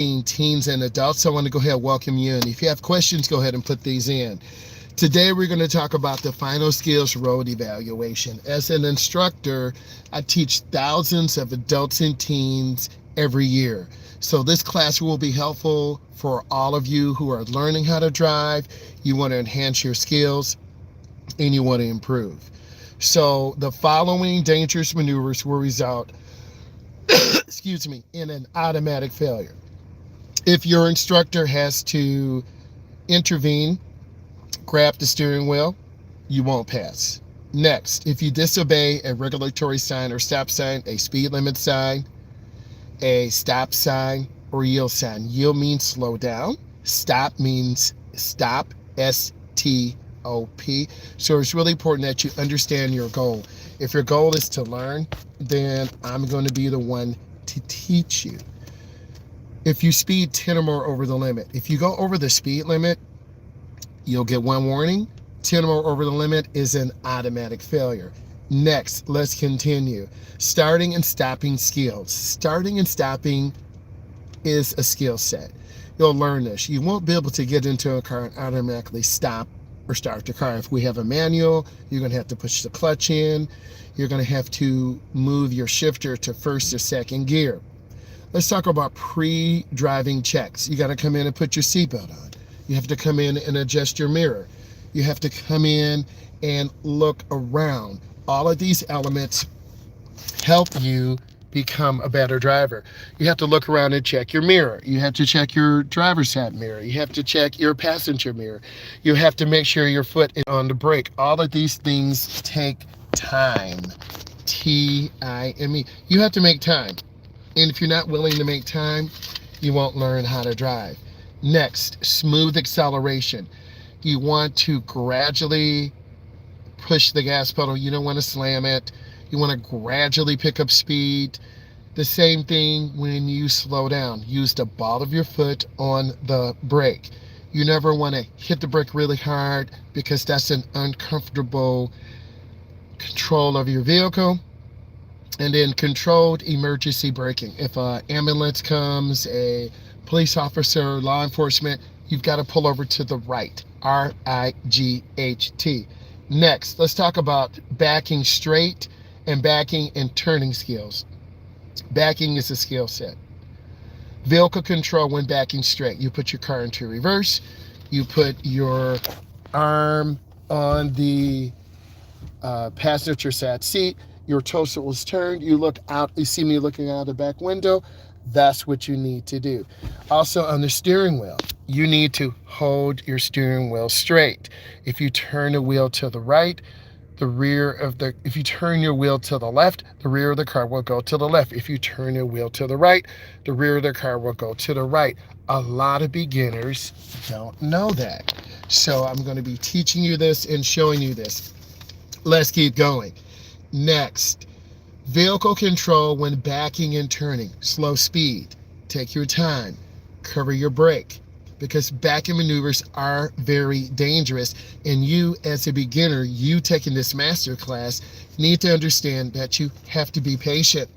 teens and adults. I want to go ahead and welcome you. And if you have questions, go ahead and put these in. Today, we're going to talk about the final skills road evaluation. As an instructor, I teach thousands of adults and teens every year. So this class will be helpful for all of you who are learning how to drive, you want to enhance your skills, and you want to improve. So the following dangerous maneuvers will result in an automatic failure. If your instructor has to intervene, grab the steering wheel, you won't pass. Next, if you disobey a regulatory sign or stop sign, a speed limit sign, a stop sign, or yield sign. Yield means slow down. Stop means stop, S-T-O-P. So it's really important that you understand your goal. If your goal is to learn, then I'm going to be the one to teach you. If you speed 10 or more over the limit, if you go over the speed limit, you'll get one warning. 10 or more over the limit is an automatic failure. Next, let's continue. Starting and stopping skills. Starting and stopping is a skill set. You'll learn this. You won't be able to get into a car and automatically stop or start the car. If we have a manual, you're going to have to push the clutch in. You're going to have to move your shifter to first or second gear. Let's talk about pre-driving checks. You got to come in and put your seatbelt on. You have to come in and adjust your mirror. You have to come in and look around. All of these elements help you become a better driver. You have to look around and check your mirror. You have to check your driver's side mirror. You have to check your passenger mirror. You have to make sure your foot is on the brake. All of these things take time. T-I-M-E. You have to make time. And if you're not willing to make time, you won't learn how to drive. Next, smooth acceleration. You want to gradually push the gas pedal. You don't want to slam it. You want to gradually pick up speed. The same thing when you slow down. Use the ball of your foot on the brake. You never want to hit the brake really hard because that's an uncomfortable control of your vehicle. And then controlled emergency braking. If an ambulance comes, a police officer, law enforcement, you've got to pull over to the right. R-I-G-H-T. Next, let's talk about backing straight and backing and turning skills. Backing is a skill set. Vehicle control when backing straight. You put your car into reverse. You put your arm on the passenger side seat. Your torso was turned. You look out. You see me looking out the back window. That's what you need to do. Also on the steering wheel, you need to hold your steering wheel straight. If you turn the wheel to the right, if you turn your wheel to the left, the rear of the car will go to the left. If you turn your wheel to the right, the rear of the car will go to the right. A lot of beginners don't know that. So I'm going to be teaching you this and showing you this. Let's keep going. Next, vehicle control when backing and turning. Slow speed. Take your time. Cover your brake. Because backing maneuvers are very dangerous. And you, as a beginner, you taking this master class, need to understand that you have to be patient.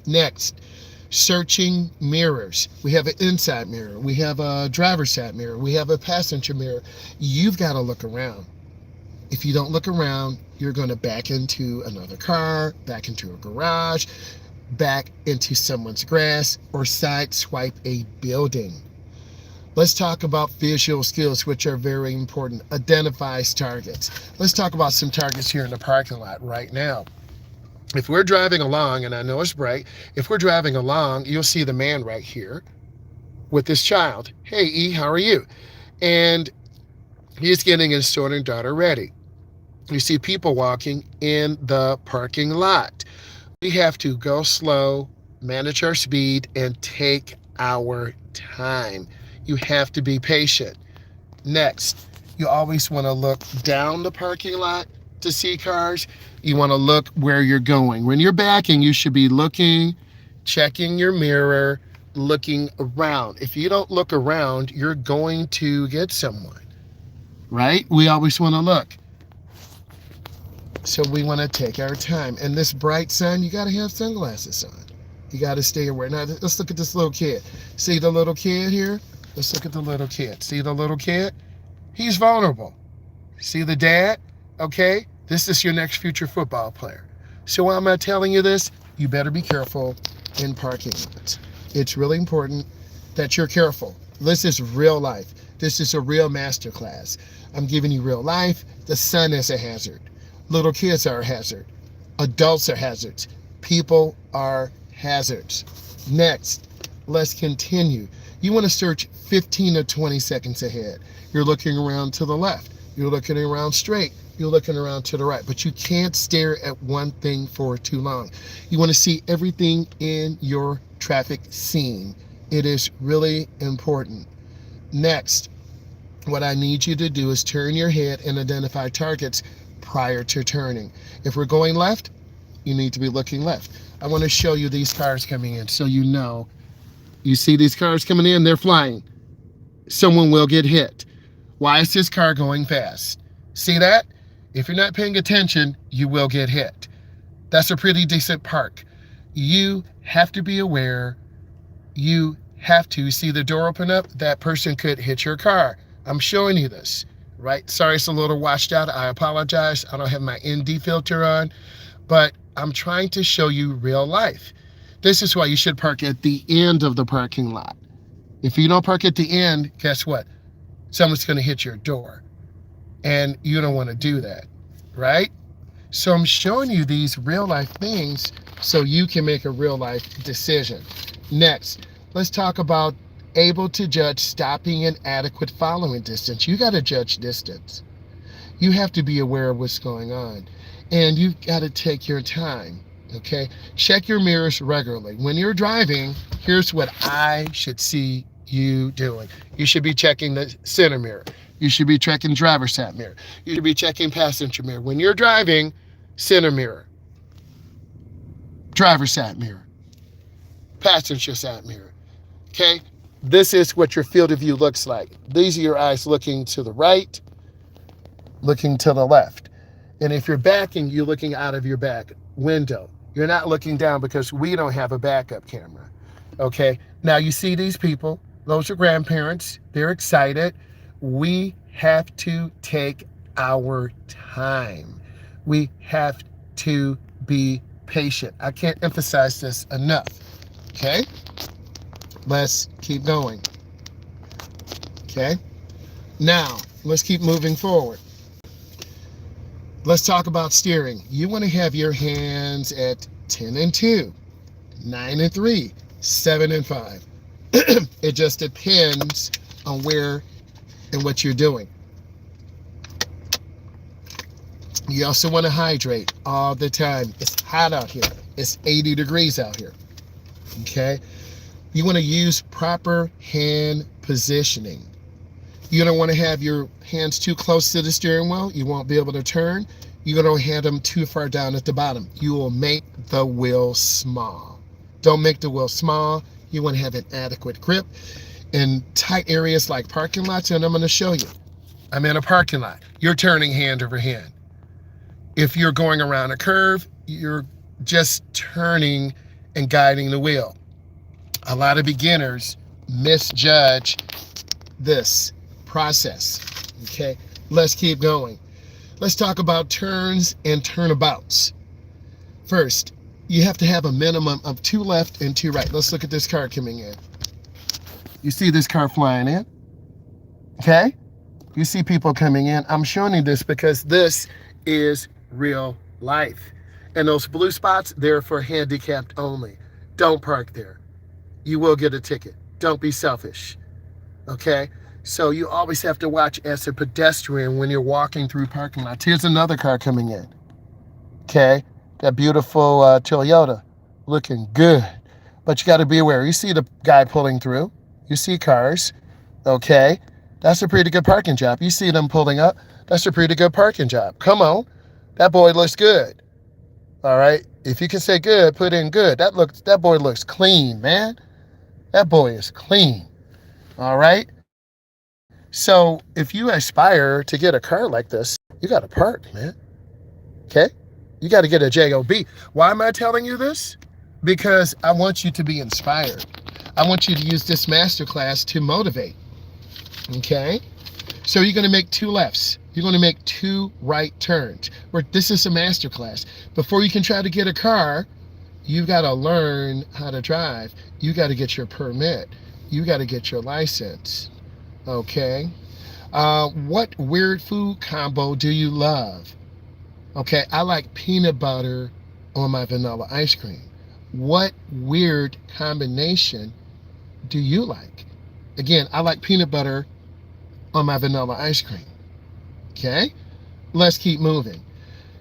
Next, searching mirrors. We have an inside mirror. We have a driver's side mirror. We have a passenger mirror. You've got to look around. If you don't look around, you're going to back into another car, back into a garage, back into someone's grass, or sideswipe a building. Let's talk about visual skills, which are very important. Identifies targets. Let's talk about some targets here in the parking lot right now. If we're driving along, and I know it's bright, if we're driving along, you'll see the man right here with his child. Hey, E, how are you? And he's getting his son and daughter ready. You see people walking in the parking lot. We have to go slow, manage our speed, and take our time. You have to be patient. Next, you always want to look down the parking lot to see cars. You want to look where you're going. When you're backing, you should be looking, checking your mirror, looking around. If you don't look around, you're going to get someone, right? We always want to look. So we want to take our time. And this bright sun, you got to have sunglasses on. You got to stay aware. Now, let's look at this little kid. See the little kid here? Let's look at the little kid. See the little kid? He's vulnerable. See the dad? Okay? This is your next future football player. So why am I telling you this? You better be careful in parking lots. It's really important that you're careful. This is real life. This is a real masterclass. I'm giving you real life. The sun is a hazard. Little kids are a hazard. Adults are hazards. People are hazards. Next, let's continue. You want to search 15 to 20 seconds ahead. You're looking around to the left. You're looking around straight. You're looking around to the right. But you can't stare at one thing for too long. You want to see everything in your traffic scene. It is really important. Next, what I need you to do is turn your head and identify targets prior to turning. If we're going left, you need to be looking left. I want to show you these cars coming in so you know. You see these cars coming in, they're flying. Someone will get hit. Why is this car going fast? See that? If you're not paying attention, you will get hit. That's a pretty decent park. You have to be aware. You have to see the door open up. That person could hit your car. I'm showing you this, right? Sorry, it's a little washed out. I apologize. I don't have my ND filter on, but I'm trying to show you real life. This is why you should park at the end of the parking lot. If you don't park at the end, guess what? Someone's going to hit your door, and you don't want to do that, right? So I'm showing you these real life things so you can make a real life decision. Next, let's talk about able to judge stopping and adequate following distance. You got to judge distance. You have to be aware of what's going on, and you've got to take your time, okay? Check your mirrors regularly. When you're driving, here's what I should see you doing. You should be checking the center mirror. You should be checking driver's side mirror. You should be checking passenger mirror. When you're driving, center mirror, driver's side mirror, passenger side mirror, okay? This is what your field of view looks like. These are your eyes looking to the right, looking to the left. And if you're backing, you're looking out of your back window. You're not looking down because we don't have a backup camera, okay? Now you see these people, those are grandparents, they're excited. We have to take our time. We have to be patient. I can't emphasize this enough, okay? Let's keep going, okay? Now, let's keep moving forward. Let's talk about steering. You want to have your hands at 10 and 2, 9 and 3, 7 and 5. It just depends on where and what you're doing. You also want to hydrate all the time. It's hot out here. It's 80 degrees out here, okay? You want to use proper hand positioning. You don't want to have your hands too close to the steering wheel. You won't be able to turn. You don't have them too far down at the bottom. You will make the wheel small. Don't make the wheel small. You want to have an adequate grip in tight areas like parking lots, and I'm going to show you. I'm in a parking lot. You're turning hand over hand. If you're going around a curve, you're just turning and guiding the wheel. A lot of beginners misjudge this process, okay? Let's keep going. Let's talk about turns and turnabouts. First, you have to have a minimum of 2 left and 2 right. Let's look at this car coming in. You see this car flying in, okay? You see people coming in. I'm showing you this because this is real life. And those blue spots, they're for handicapped only. Don't park there. You will get a ticket. Don't be selfish, okay? So you always have to watch as a pedestrian when you're walking through parking lots. Here's another car coming in, okay? That beautiful Toyota, looking good. But you got to be aware. You see the guy pulling through. You see cars, okay? That's a pretty good parking job. You see them pulling up. That's a pretty good parking job. Come on. That boy looks good, all right? If you can say good, put in good. That boy looks clean, man. That boy is clean, all right? So if you aspire to get a car like this, you got to park, man, okay? You got to get a JOB. Why am I telling you this? because I want you to be inspired. I want you to use this masterclass to motivate. Okay? So you're going to make 2 lefts. You're going to make 2 right turns. This is a masterclass. Before you can try to get a car, you got to learn how to drive. You got to get your permit. You got to get your license. Okay? What weird food combo do you love? Okay, I like peanut butter on my vanilla ice cream. What weird combination do you like? Again, I like peanut butter on my vanilla ice cream. Okay, let's keep moving.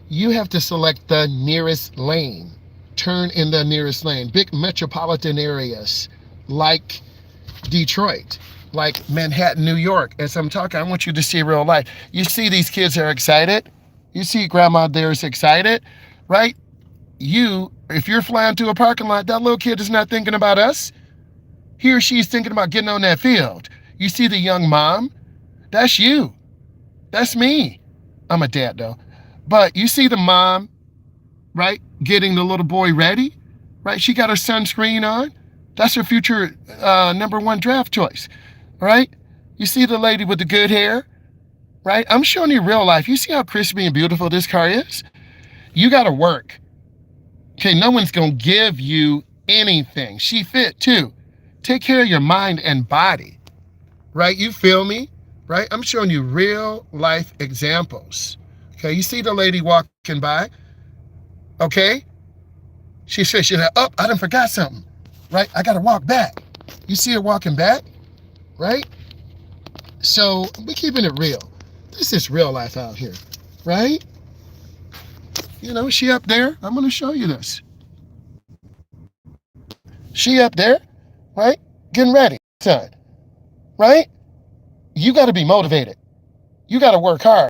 You have to select the nearest lane. Turn in the nearest lane. Big metropolitan areas like Detroit, like Manhattan, New York. As I'm talking, I want you to see real life. You see these kids are excited. You see grandma there is excited, right? If you're flying to a parking lot, that little kid is not thinking about us. He or she's thinking about getting on that field. You see the young mom? That's you. That's me. I'm a dad though. But you see the mom, right? Getting the little boy ready, right? She got her sunscreen on. That's her future #1 draft choice, right? You see the lady with the good hair, right? I'm showing you real life. You see how crispy and beautiful this car is? You got to work. Okay, no one's going to give you anything. She fit too. Take care of your mind and body, right? You feel me, right? I'm showing you real life examples. Okay, you see the lady walking by, okay? She's like, oh, I done forgot something, right? I got to walk back. You see her walking back, right? So we're keeping it real. This is real life out here, right? You know, she up there. I'm going to show you this. She up there, right? Getting ready, son, right? You got to be motivated. You got to work hard.